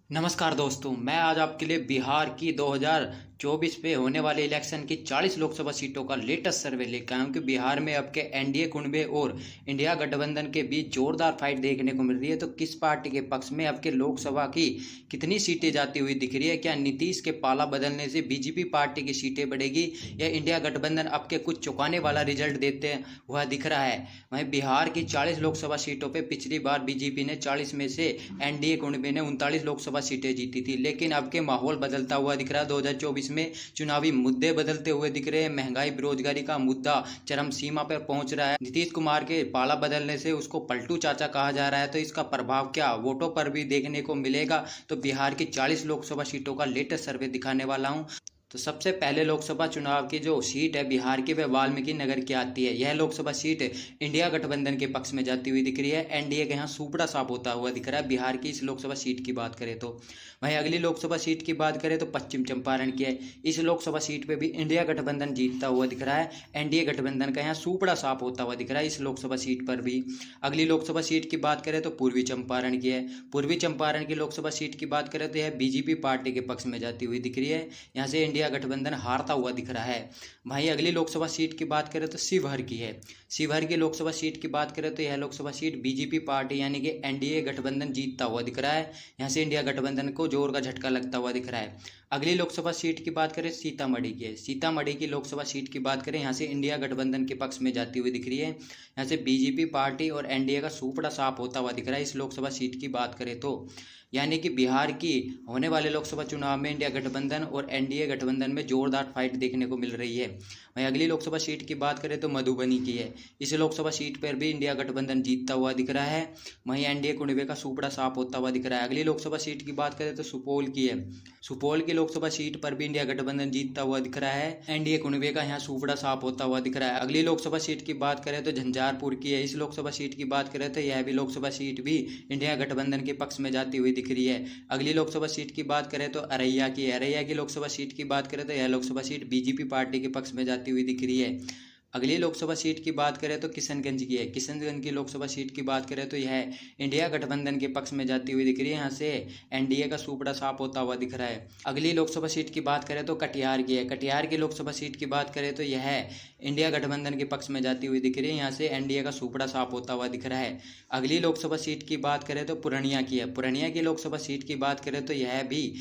नमस्कार दोस्तों, मैं आज आपके लिए बिहार की 2024 पे होने वाले इलेक्शन की 40 लोकसभा सीटों का लेटेस्ट सर्वे लेकर आया हूं कि बिहार में अब के एनडीए कुनबे और इंडिया गठबंधन के बीच जोरदार फाइट देखने को मिल रही है। तो किस पार्टी के पक्ष में अब के लोकसभा की कितनी सीटें जाती हुई दिख रही है? क्या नीतीश के पाला बदलने से बीजेपी पार्टी की सीटें बढ़ेगी या इंडिया गठबंधन अब के कुछ चौंकाने वाला रिजल्ट देते हुआ दिख रहा है? वहीं बिहार की 40 लोकसभा सीटों पर पिछली बार बीजेपी ने 40 में से एनडीए कुनबे ने 39 लोकसभा सीटें जीती थी, लेकिन अब के माहौल बदलता हुआ दिख रहा है। 2024 में चुनावी मुद्दे बदलते हुए दिख रहे हैं। महंगाई, बेरोजगारी का मुद्दा चरम सीमा पर पहुंच रहा है। नीतीश कुमार के पाला बदलने से उसको पलटू चाचा कहा जा रहा है, तो इसका प्रभाव क्या वोटों पर भी देखने को मिलेगा? तो बिहार की 40 लोकसभा सीटों का लेटेस्ट सर्वे दिखाने वाला हूं। तो सबसे पहले लोकसभा चुनाव की जो सीट है बिहार की, वह वाल्मीकि नगर की आती है। यह लोकसभा सीट इंडिया गठबंधन के पक्ष में जाती हुई दिख रही है। एनडीए के यहाँ सुपड़ा साफ होता हुआ दिख रहा है बिहार की इस लोकसभा सीट की बात करें तो। वहीं अगली लोकसभा सीट की बात करें तो पश्चिम चंपारण की है। इस लोकसभा सीट पे भी इंडिया गठबंधन जीतता हुआ दिख रहा है। एनडीए गठबंधन का यहाँ सुपड़ा साफ होता हुआ दिख रहा है इस लोकसभा सीट पर भी। अगली लोकसभा सीट की बात करें तो पूर्वी चंपारण की है। पूर्वी चंपारण की लोकसभा सीट की बात करें तो यह बीजेपी पार्टी के पक्ष में जाती हुई दिख रही है। यहाँ से इंडिया गठबंधन हारता हुआ दिख रहा है। वहीं अगली लोकसभा सीट की बात करें तो शिवहर की है। शिवहर की लोकसभा सीट की बात करें तो यह लोकसभा सीट बीजेपी पार्टी यानी कि एनडीए गठबंधन जीतता हुआ दिख रहा है। यहाँ से इंडिया गठबंधन को जोर का झटका लगता हुआ दिख रहा है। अगली लोकसभा सीट की बात करें सीतामढ़ी की है। सीतामढ़ी की लोकसभा सीट की बात करें, यहाँ से इंडिया गठबंधन के पक्ष में जाती हुई दिख रही है। यहाँ से बीजेपी पार्टी और एनडीए का सुपड़ा साफ होता हुआ दिख रहा है इस लोकसभा सीट की बात करें तो। यानी कि बिहार की होने वाले लोकसभा चुनाव में इंडिया गठबंधन और एनडीए गठबंधन में जोरदार फाइट देखने को मिल रही है। वहीं अगली लोकसभा सीट की बात करें तो मधुबनी की है। इस लोकसभा सीट पर भी इंडिया गठबंधन जीतता हुआ दिख रहा है। वहीं एनडीए कुनबे का सुपड़ा साफ होता हुआ दिख रहा है। अगली लोकसभा सीट की बात करें तो सुपौल की है। सुपौल की लोकसभा सीट पर भी इंडिया गठबंधन जीतता हुआ दिख रहा है। एनडीए कुनबे का यहाँ सुपड़ा साफ होता हुआ दिख रहा है। अगली लोकसभा सीट की बात करें तो झंझारपुर की है। इस लोकसभा सीट की बात करें तो यह भी लोकसभा सीट भी इंडिया गठबंधन के पक्ष में जाती हुई दिख रही है। अगली लोकसभा सीट की बात करें तो अररिया की है। अररिया की लोकसभा सीट की बात करें तो यह लोकसभा सीट बीजेपी पार्टी के पक्ष में जाती हुई दिख रही है। अगली लोकसभा सीट की बात करें तो किशनगंज की है। किशनगंज की लोकसभा सीट की बात करें तो यह इंडिया गठबंधन के पक्ष में जाती हुई दिख रही है। यहाँ से एनडीए का सुपड़ा साफ होता हुआ दिख रहा है। अगली लोकसभा सीट की बात करें तो कटिहार की है। कटिहार की लोकसभा सीट की बात करें तो यह इंडिया गठबंधन के पक्ष में जाती हुई दिख रही है। यहाँ से एनडीए का सुपड़ा साफ होता हुआ दिख रहा है। अगली लोकसभा सीट की बात करें तो पूर्णिया की है। पूर्णिया की लोकसभा सीट की बात करें तो यह भी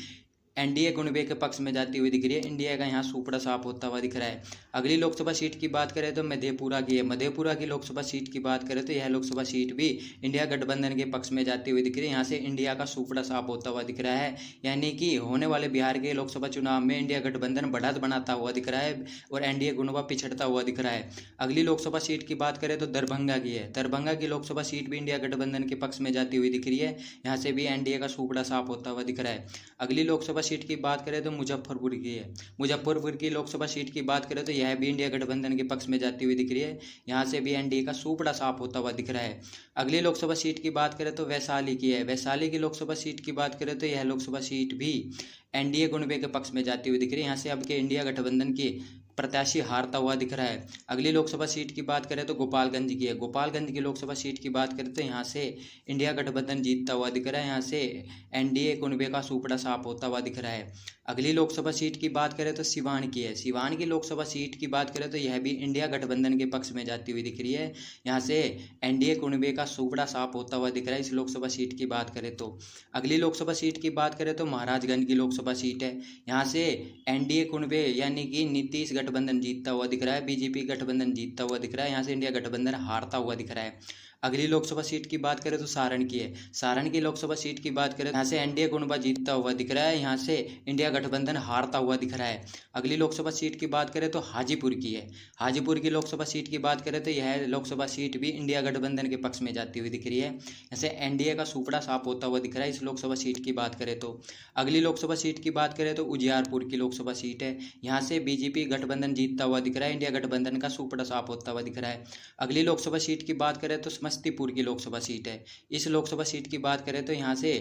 एनडीए कुनबे के पक्ष में जाती हुई दिख रही है। इंडिया का यहाँ सुपड़ा साफ होता हुआ दिख रहा है। अगली लोकसभा सीट की बात करें तो मधेपुरा की है। मधेपुरा की लोकसभा सीट की बात करें तो यह लोकसभा सीट भी इंडिया गठबंधन के पक्ष में जाती हुई दिख रही है। यहाँ से इंडिया का सुपड़ा साफ होता हुआ दिख रहा है। यानी कि होने वाले बिहार के लोकसभा चुनाव में इंडिया गठबंधन बढ़त बनाता हुआ दिख रहा है और एनडीए कुनबा पिछड़ता हुआ दिख रहा है। अगली लोकसभा सीट की बात करें तो दरभंगा की है। दरभंगा की लोकसभा सीट भी इंडिया गठबंधन के पक्ष में जाती हुई दिख रही है। यहाँ से भी एनडीए का सुपड़ा साफ होता हुआ दिख रहा है। अगली लोकसभा सीट की बात करें तो मुजफ्फरपुर की है। मुजफ्फरपुर की लोकसभा सीट की बात करें तो यह भी इंडिया गठबंधन के पक्ष में जाती हुई दिख रही है। यहाँ से भी एनडीए का सुपड़ा साफ होता हुआ दिख रहा है। अगली लोकसभा सीट की बात करें तो वैशाली की है। वैशाली की लोकसभा सीट की बात करें तो यह लोकसभा सीट भी एनडीए कुनबे के पक्ष में जाती हुई दिख रही है। यहाँ से अब के इंडिया गठबंधन की प्रत्याशी हारता हुआ दिख रहा है। अगली लोकसभा सीट की बात करें तो गोपालगंज की है। गोपालगंज की लोकसभा सीट की बात करें तो यहाँ से इंडिया गठबंधन जीतता हुआ दिख रहा है। यहाँ से एनडीए कुनबे का सुपड़ा साफ होता हुआ दिख रहा है। अगली लोकसभा सीट की बात करें तो सिवान की है। सिवान की लोकसभा सीट की बात करें तो यह भी इंडिया गठबंधन के पक्ष में जाती हुई दिख रही है। यहाँ से एनडीए कुनबे का सुपड़ा साफ होता हुआ दिख रहा है इस लोकसभा सीट की बात करें तो। अगली लोकसभा सीट की बात करें तो महाराजगंज की लोकसभा सीट है। यहाँ से एनडीए कुनबे यानी कि नीतीश गठबंधन जीतता हुआ दिख रहा है। बीजेपी गठबंधन जीतता हुआ दिख रहा है। यहाँ से इंडिया गठबंधन हारता हुआ दिख रहा है। अगली लोकसभा सीट की बात करें तो सारण की है। सारण की लोकसभा सीट की बात करें यहाँ से एनडीए कुनबा जीतता हुआ दिख रहा है। यहाँ से इंडिया गठबंधन हारता हुआ दिख रहा है। अगली लोकसभा सीट की बात करें तो हाजीपुर की है। हाजीपुर की लोकसभा सीट की बात करें तो यह लोकसभा सीट भी इंडिया गठबंधन के पक्ष में जाती हुई दिख रही है। ऐसे एनडीए का सुपड़ा साफ होता हुआ दिख रहा है इस लोकसभा सीट की बात करें तो। अगली लोकसभा सीट की बात करें तो उजियारपुर की लोकसभा सीट है। यहाँ से बीजेपी गठबंधन जीतता हुआ दिख रहा है। इंडिया गठबंधन का सुपड़ा साफ होता हुआ दिख रहा है। अगली लोकसभा सीट की बात करें तो समस्तीपुर की लोकसभा सीट है। इस लोकसभा सीट की बात करें तो यहाँ से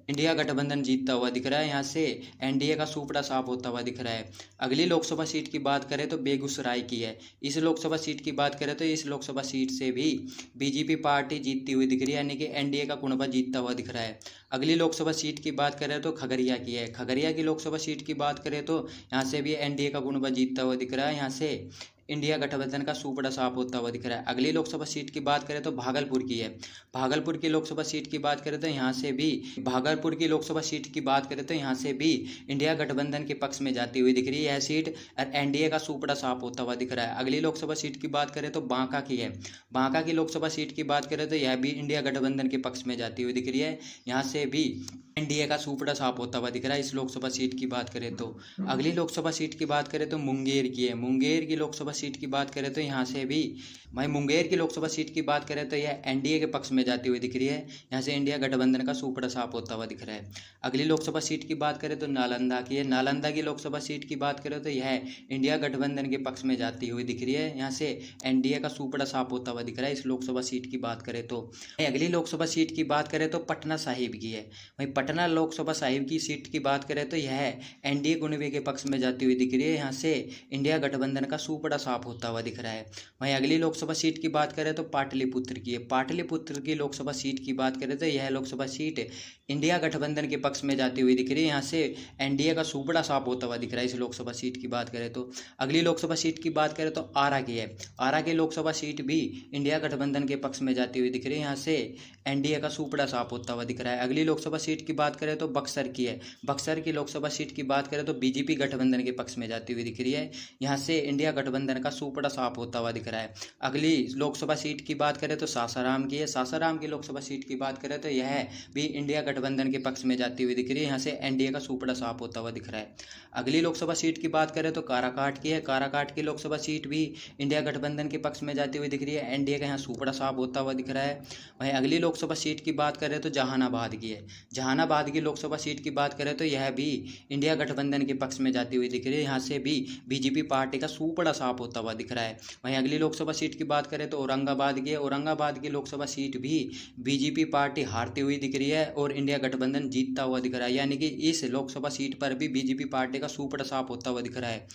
इंडिया गठबंधन जीतता हुआ दिख रहा है। यहाँ से एनडीए का सुपड़ा साफ होता हुआ दिख रहा है। अगली लोकसभा सीट की बात करें तो बेगूसराय की है। इस लोकसभा सीट की बात करें तो इस लोकसभा सीट से भी बीजेपी पार्टी जीतती हुई दिख रही है, यानी कि एनडीए का कुनबा जीतता हुआ दिख रहा है। अगली लोकसभा सीट की बात करें तो खगड़िया की है। खगड़िया की लोकसभा सीट की बात करें तो यहाँ से भी एनडीए का कुनबा जीतता हुआ दिख रहा है। यहाँ से इंडिया गठबंधन का सुपड़ा साफ होता हुआ दिख रहा है। अगली लोकसभा सीट की बात करें तो भागलपुर की है। भागलपुर की लोकसभा सीट की बात करें तो यहाँ से भी भागलपुर की लोकसभा सीट की बात करें तो यहाँ से भी इंडिया गठबंधन के पक्ष में जाती हुई दिख रही है। यह सीट एनडीए का सुपड़ा साफ होता हुआ दिख रहा है। अगली लोकसभा सीट की बात करें तो बांका की है। बांका की लोकसभा सीट की बात करें तो यह भी इंडिया गठबंधन के पक्ष में जाती हुई दिख रही है। यहाँ से भी एनडीए का सुपड़ा साफ होता हुआ दिख रहा है इस लोकसभा सीट की बात करें तो। अगली लोकसभा सीट की बात करें तो मुंगेर की है। मुंगेर की लोकसभा सीट की बात करें तो यहाँ से भी मुंगेर की लोकसभा सीट की बात करें तो यह एनडीए के पक्ष में जाती हुई दिख रही है। यहाँ से इंडिया गठबंधन का सुपड़ा साफ होता हुआ दिख रहा है। अगली लोकसभा सीट की बात करें तो नालंदा की है। नालंदा की लोकसभा सीट की बात करें तो यह इंडिया गठबंधन के पक्ष में जाती हुई दिख रही है। यहाँ से एनडीए का सुपड़ा साफ होता हुआ दिख रहा है इस लोकसभा सीट की बात करें तो। अगली लोकसभा सीट की बात करें तो पटना साहिब की है। वहीं पटना लोकसभा साहिब की सीट की बात करें तो यह एनडीए कुनबे के पक्ष में जाती हुई दिख रही है। यहाँ से इंडिया गठबंधन का सुपड़ा साफ होता हुआ दिख रहा है। वहीं अगली लोकसभा सीट की बात करें तो पाटलिपुत्र की है। पाटलिपुत्र की लोकसभा सीट की बात करें तो यह लोकसभा सीट इंडिया गठबंधन के पक्ष में जाती हुई दिख रही है। यहाँ से एनडीए का सुपड़ा साफ होता हुआ दिख रहा है इस लोकसभा सीट की बात करें तो। अगली लोकसभा सीट की बात करें तो आरा की है। आरा की लोकसभा सीट भी इंडिया गठबंधन के पक्ष में जाती हुई दिख रही है। यहाँ से एनडीए का सुपड़ा साफ होता हुआ दिख रहा है। अगली लोकसभा सीट की बात करें तो बक्सर की है। बक्सर की लोकसभा सीट की बात करें तो बीजेपी गठबंधन के पक्ष में जाती हुई दिख रही है। यहाँ से इंडिया गठबंधन का सुपड़ा साफ होता हुआ दिख रहा है। अगली लोकसभा सीट की बात करें तो सासाराम की है। सासाराम की लोकसभा सीट की बात करें तो यह भी इंडिया गठबंधन के पक्ष में जाती हुई दिख रही है। यहाँ से एनडीए का सुपड़ा साफ होता हुआ दिख रहा है। अगली लोकसभा सीट की बात करें तो काराकाट की है। काराकाट की लोकसभा सीट भी इंडिया गठबंधन के पक्ष में जाती हुई दिख रही है। एनडीए का यहाँ सुपड़ा साफ होता हुआ दिख रहा है। वहीं अगली लोकसभा सीट की बात करें तो जहानाबाद की है। जहानाबाद की लोकसभा सीट की बात करें तो यह भी इंडिया गठबंधन के पक्ष में जाती हुई दिख रही है। यहाँ से भी बीजेपी पार्टी का सुपड़ा साफ होता हुआ दिख रहा है। वहीं अगली लोकसभा सीट की बात करें तो औरंगाबाद की है। औरंगाबाद की लोकसभा सीट भी बीजेपी पार्टी हारती हुई दिख रही है और इंडिया गठबंधन जीतता हुआ दिख रहा है, यानी कि इस लोकसभा सीट पर भी बीजेपी पार्टी का सुपड़ा साफ होता हुआ दिख रहा है।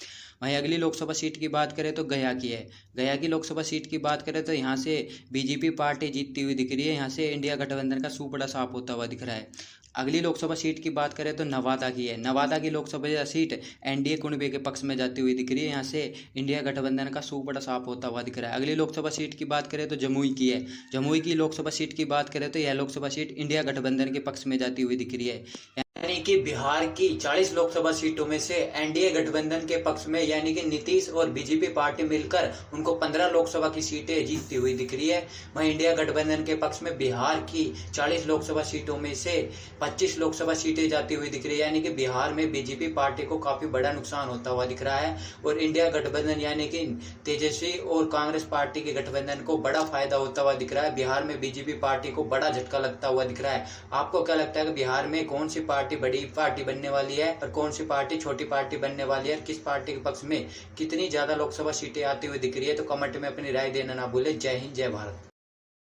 वहीं अगली लोकसभा सीट की बात करें तो गया की है। गया की लोकसभा सीट की बात करें तो यहाँ से बीजेपी पार्टी जीतती हुई दिख रही है। यहाँ से इंडिया गठबंधन का सुपड़ा साफ होता हुआ दिख रहा है। अगली लोकसभा सीट की बात करें तो नवादा की है। नवादा की लोकसभा सीट एनडीए कुनबे के पक्ष में जाती हुई दिख रही है। यहाँ से इंडिया गठबंधन का सुपड़ा साफ होता हुआ दिख रहा है। अगली लोकसभा सीट की बात करें तो जमुई की है। जमुई की लोकसभा सीट की बात करें तो यह लोकसभा सीट इंडिया गठबंधन के पक्ष में जाती हुई दिख रही है। यानी कि बिहार की 40 लोकसभा सीटों में से एनडीए गठबंधन के पक्ष में यानी कि नीतीश और बीजेपी पार्टी मिलकर उनको 15 लोकसभा की सीटें जीतती हुई दिख रही है। वहीं इंडिया गठबंधन के पक्ष में बिहार की 40 लोकसभा सीटों में से 25 लोकसभा सीटें जाती हुई दिख रही है, यानी कि बिहार में बीजेपी पार्टी को काफी बड़ा नुकसान होता हुआ दिख रहा है और इंडिया गठबंधन यानी कि तेजस्वी और कांग्रेस पार्टी के गठबंधन को बड़ा फायदा होता हुआ दिख रहा है। बिहार में बीजेपी पार्टी को बड़ा झटका लगता हुआ दिख रहा है। आपको क्या लगता है कि बिहार में कौन सी पार्टी बड़ी पार्टी बनने वाली है और कौन सी पार्टी छोटी पार्टी बनने वाली है? किस पार्टी के पक्ष में कितनी ज्यादा लोकसभा सीटें आती हुई दिख रही है? तो कमेंट में अपनी राय देना ना भूले। जय हिंद, जय भारत।